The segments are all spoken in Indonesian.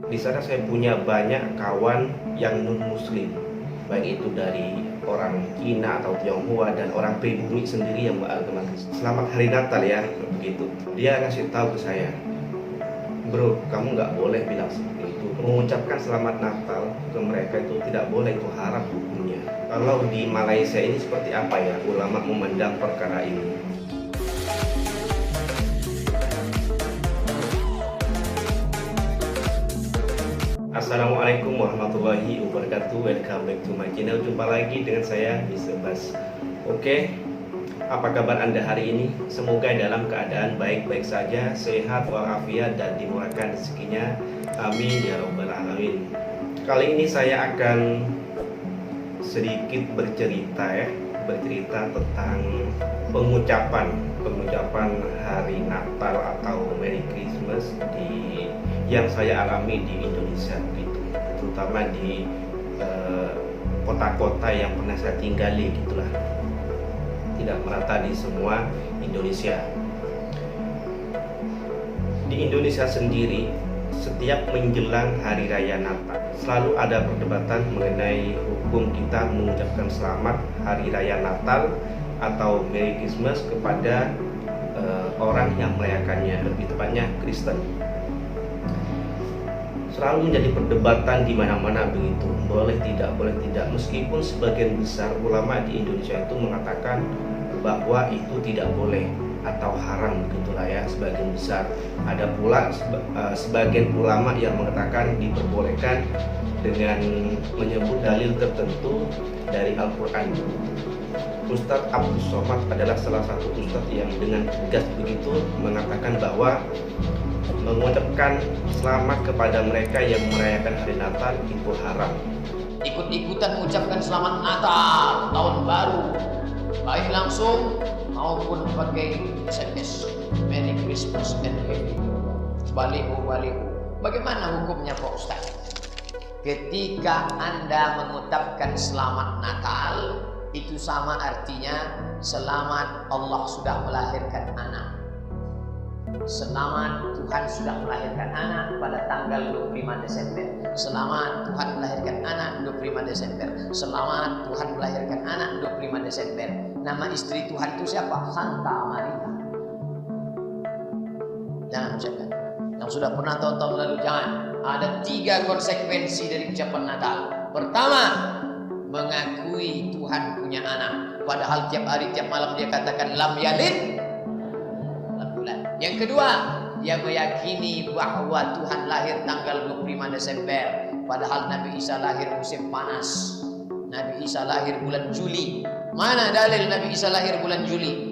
Di sana saya punya banyak kawan yang non-muslim, baik itu dari orang Cina atau Tionghoa dan orang pribumi sendiri yang beragama Kristen. Selamat hari Natal ya, begitu. Dia ngasih tahu ke saya, bro, kamu nggak boleh bilang seperti itu. Mengucapkan selamat Natal ke mereka itu tidak boleh, itu haram hukumnya. Kalau di Malaysia ini seperti apa ya ulama memandang perkara ini? Assalamualaikum warahmatullahi wabarakatuh. Welcome back to my channel. Jumpa lagi dengan saya Mr. Bas. Oke, apa kabar Anda hari ini? Semoga dalam keadaan baik-baik saja, sehat walafiat dan dimurahkan rezekinya. Amin ya rabbal alamin. Kali ini saya akan sedikit bercerita tentang pengucapan hari Natal atau Merry Christmas yang saya alami di Indonesia gitu, terutama di kota-kota yang pernah saya tinggali gitulah, tidak merata di semua Indonesia. Di Indonesia sendiri, setiap menjelang hari raya Natal selalu ada perdebatan mengenai hukum kita mengucapkan selamat hari raya Natal atau Merry Christmas kepada orang yang merayakannya, lebih tepatnya Kristen. Selalu menjadi perdebatan di mana-mana begitu, boleh tidak. Meskipun sebagian besar ulama di Indonesia itu mengatakan bahwa itu tidak boleh atau haram begitulah ya, sebagian besar. Ada pula sebagian ulama yang mengatakan diperbolehkan dengan menyebut dalil tertentu dari Al-Quran. Ustadz Abdul Somad adalah salah satu ustadz yang dengan tegas begitu mengatakan bahwa mengucapkan selamat kepada mereka yang merayakan hari Natal itu haram. Ikut-ikutan mengucapkan selamat Natal, tahun baru, baik langsung maupun pakai SMS, Merry Christmas and Happy Balihu. Bagaimana hukumnya Pak Ustaz? Ketika Anda mengucapkan selamat Natal, itu sama artinya selamat Allah sudah melahirkan anak. Selamat Tuhan sudah melahirkan anak pada tanggal 25 Desember. Selamat Tuhan melahirkan anak 25 Desember. Selamat Tuhan melahirkan anak 25 Desember. Nama istri Tuhan itu siapa? Santa Maria. Jangan ucapkan. Yang sudah pernah tahun-tahun lalu jangan. Ada 3 konsekuensi dari ucapan Natal. Pertama, mengakui Tuhan punya anak, padahal tiap hari tiap malam dia katakan lam yalid. Yang kedua, dia meyakini bahwa Tuhan lahir tanggal 25 Desember, padahal Nabi Isa lahir musim panas. Nabi Isa lahir bulan Juli. Mana dalil Nabi Isa lahir bulan Juli?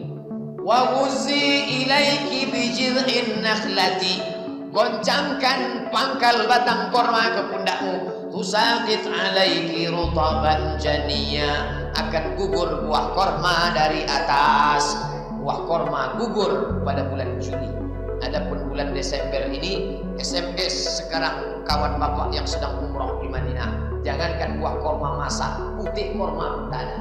Wa wuzi ilaiki bijid'in nakhlati, goncangkan pangkal batang korma ke pundakmu, tusaqit alaiki rutaban janiya, akan gugur buah korma dari atas. Buah korma gugur pada bulan Juli. Adapun bulan Desember ini, SMS sekarang kawan bapak yang sedang umroh di Madinah, jangankan buah korma masak, putih korma pun tak ada.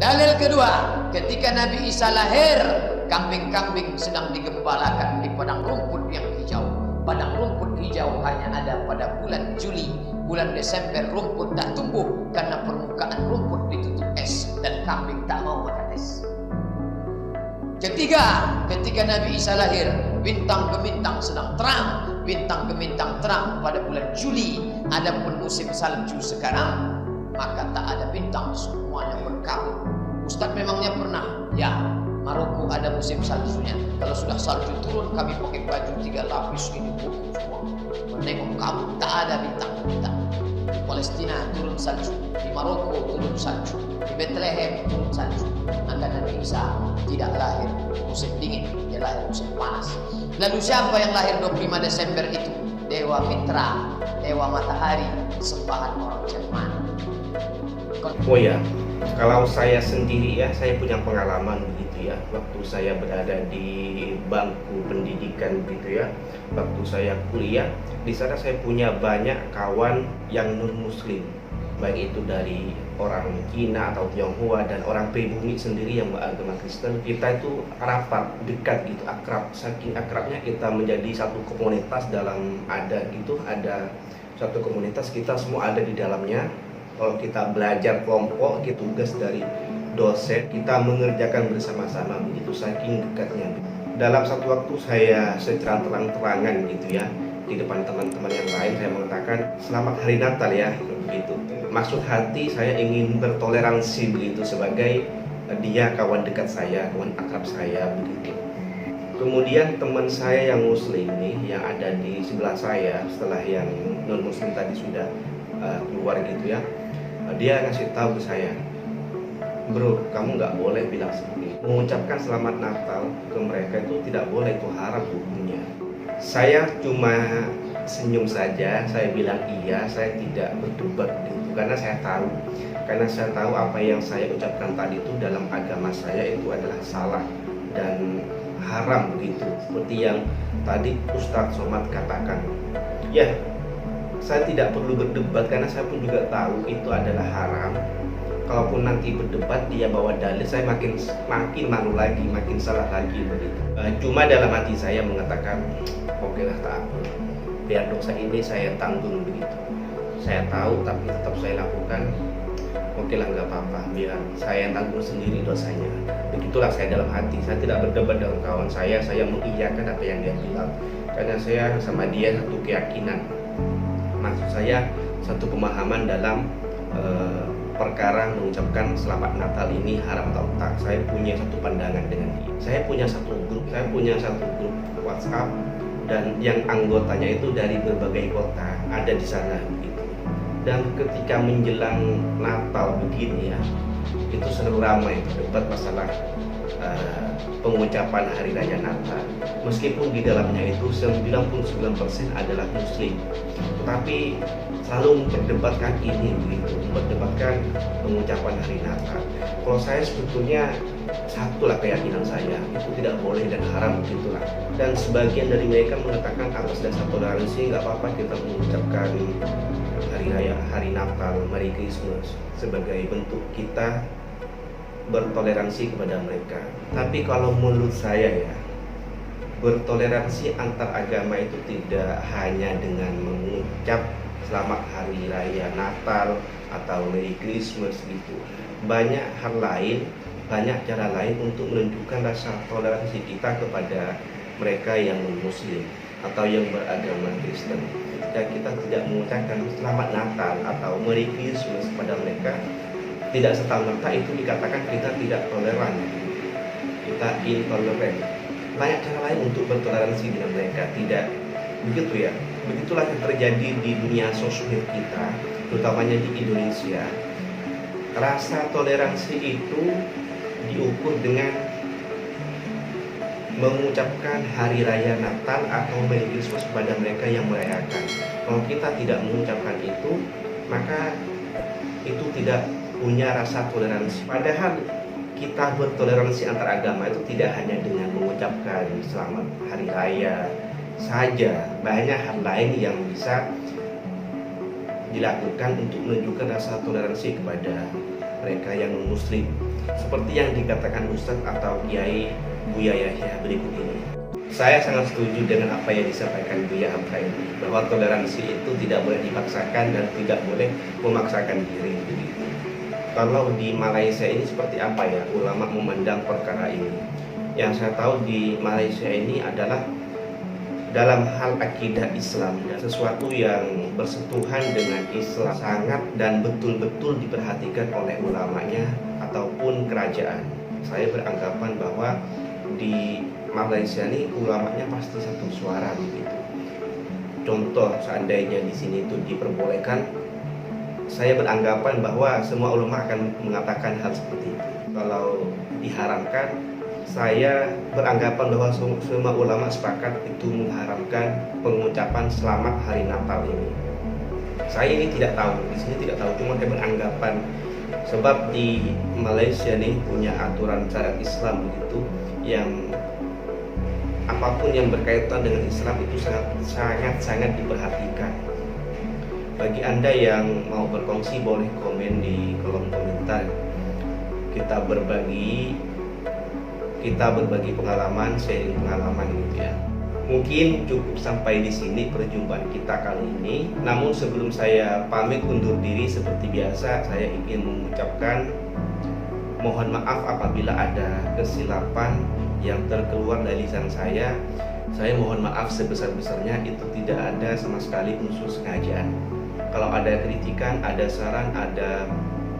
Dalil kedua, ketika Nabi Isa lahir, kambing-kambing sedang digembalakan di padang rumput yang hijau. Padang rumput hijau hanya ada pada bulan Juli. Bulan Desember rumput tak tumbuh karena permukaan rumput ditutup es dan kambing tak mau makan es. Ketiga, ketika Nabi Isa lahir, bintang gemintang sedang terang. Bintang gemintang terang pada bulan Juli. Adapun musim salju sekarang, maka tak ada bintang, semuanya berkabut. Ustadz memangnya pernah? Ya, Maroko ada musim saljunya. Kalau sudah salju turun, kami pakai baju 3 lapis ini putih semua. Menengok kabut, tak ada bintang-bintang. Di Palestina turun salju, di Maroko turun salju, di Bethlehem turun salju. Maka Nabi Isa tidak lahir musim dingin, dia lahir musim panas. Lalu siapa yang lahir 25 Desember itu? Dewa Mitra, Dewa Matahari, sembahan orang Jerman. Oh ya, kalau saya sendiri ya, saya punya pengalaman begitu ya. Waktu saya berada di bangku pendidikan gitu ya, waktu saya kuliah, di sana saya punya banyak kawan yang non-muslim, baik itu dari orang Cina atau Tionghoa dan orang pribumi sendiri yang beragama Kristen, kita itu rapat, dekat gitu, akrab. Saking akrabnya kita menjadi satu komunitas dalam adat gitu, ada satu komunitas, kita semua ada di dalamnya. Kalau kita belajar kelompok, kita tugas dari dosen, kita mengerjakan bersama-sama begitu, saking dekatnya. Dalam satu waktu saya secara terang-terangan gitu ya, di depan teman-teman yang lain saya mengatakan selamat hari Natal ya begitu. Maksud hati saya ingin bertoleransi begitu sebagai dia kawan dekat saya, kawan akrab saya begitu. Kemudian teman saya yang muslim nih yang ada di sebelah saya setelah yang non muslim tadi sudah keluar gitu ya, dia ngasih tahu ke saya, bro, kamu nggak boleh bilang seperti itu. Mengucapkan selamat Natal ke mereka itu tidak boleh, itu haram hukumnya. Saya cuma senyum saja, saya bilang iya, saya tidak berdebat gitu, karena saya tahu apa yang saya ucapkan tadi itu dalam agama saya itu adalah salah dan haram begitu, seperti yang tadi Ustadz Somad katakan. Ya, saya tidak perlu berdebat karena saya pun juga tahu itu adalah haram. Kalaupun nanti berdebat dia bawa dalil, saya makin malu lagi, makin salah lagi begitu. Cuma dalam hati saya mengatakan, oke lah, tak apa, biar dosa ini saya tanggung begitu. Saya tahu tapi tetap saya lakukan. Oke lah, nggak apa-apa, biar saya tanggung sendiri dosanya. Begitulah saya dalam hati. Saya tidak berdebat dengan kawan saya mengiyakan apa yang dia bilang, karena saya sama dia satu keyakinan. Maksud saya satu pemahaman dalam perkara mengucapkan selamat Natal ini haram atau tak. Saya punya satu pandangan dengan dia. Saya punya satu grup WhatsApp, dan yang anggotanya itu dari berbagai kota ada di sana begitu. Dan ketika menjelang Natal begini ya, itu selalu ramai debat masalah pengucapan hari raya Natal. Meskipun di dalamnya itu 99% adalah muslim, tetapi selalu memperdebatkan ini begitu, memperdebatkan pengucapan hari Natal. Kalau saya sebetulnya satulah keyakinan saya, itu tidak boleh dan haram begitulah. Dan sebagian dari mereka mengatakan atas dasar toleransi nggak apa-apa kita mengucapkan hari raya, hari Natal, Merry Christmas sebagai bentuk kita bertoleransi kepada mereka. Tapi kalau menurut saya ya, bertoleransi antar agama itu tidak hanya dengan mengucap selamat hari raya Natal atau Merry Christmas gitu. Banyak hal lain, banyak cara lain untuk menunjukkan rasa toleransi kita kepada mereka yang muslim atau yang beragama Kristen. Jika kita tidak mengucapkan selamat Natal atau Merry Christmas kepada mereka, tidak serta-merta itu dikatakan kita tidak toleran, kita intoleran. Banyak cara lain untuk bertoleransi dengan mereka, tidak begitu ya. Begitulah yang terjadi di dunia sosmed kita, terutamanya di Indonesia. Rasa toleransi itu diukur dengan mengucapkan hari raya Natal atau Merry Christmas kepada mereka yang merayakan. Kalau kita tidak mengucapkan itu, maka itu tidak punya rasa toleransi. Padahal kita bertoleransi antar agama itu tidak hanya dengan mengucapkan selamat hari raya saja, banyak hal lain yang bisa dilakukan untuk menunjukkan rasa toleransi kepada mereka yang muslim, seperti yang dikatakan Ustadz atau Kiai Buya Yahya berikut ini. Saya sangat setuju dengan apa yang disampaikan Buya Hamka ini, bahwa toleransi itu tidak boleh dipaksakan dan tidak boleh memaksakan diri begitu. Kalau di Malaysia ini seperti apa ya ulama memandang perkara ini? Yang saya tahu di Malaysia ini adalah dalam hal akidah Islam, dan sesuatu yang bersentuhan dengan Islam sangat dan betul-betul diperhatikan oleh ulamanya ataupun kerajaan. Saya beranggapan bahwa di Malaysia ini ulamanya pasti satu suara begitu. Contoh, seandainya di sini itu diperbolehkan, saya beranggapan bahwa semua ulama akan mengatakan hal seperti itu. Kalau diharamkan, saya beranggapan bahwa semua ulama sepakat itu mengharamkan pengucapan selamat hari Natal ini. Saya ini tidak tahu, di sini tidak tahu, cuma saya beranggapan sebab di Malaysia nih punya aturan syariat Islam begitu, yang apapun yang berkaitan dengan Islam itu sangat diperhatikan. Bagi Anda yang mau berkongsi boleh komen di kolom komentar. Kita berbagi pengalaman, sharing pengalaman gitu ya. Mungkin cukup sampai di sini perjumpaan kita kali ini. Namun sebelum saya pamit undur diri seperti biasa, saya ingin mengucapkan mohon maaf apabila ada kesilapan yang terkeluar dari lisan saya. Saya mohon maaf sebesar-besarnya, itu tidak ada sama sekali unsur sengajaan. Kalau ada kritikan, ada saran, ada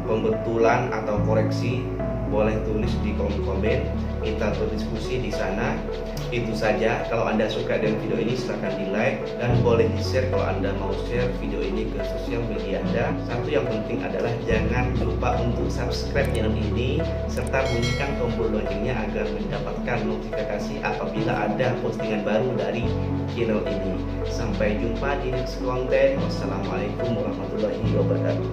pembetulan atau koreksi, boleh tulis di kolom komen, kita berdiskusi di sana. Itu saja. Kalau Anda suka dengan video ini silahkan di like dan boleh di share kalau Anda mau share video ini ke sosial media Anda. Satu yang penting adalah jangan lupa untuk subscribe channel ini serta bunyikan tombol loncengnya agar mendapatkan notifikasi apabila ada postingan baru dari channel ini. Sampai jumpa di next konten. Wassalamualaikum warahmatullahi wabarakatuh.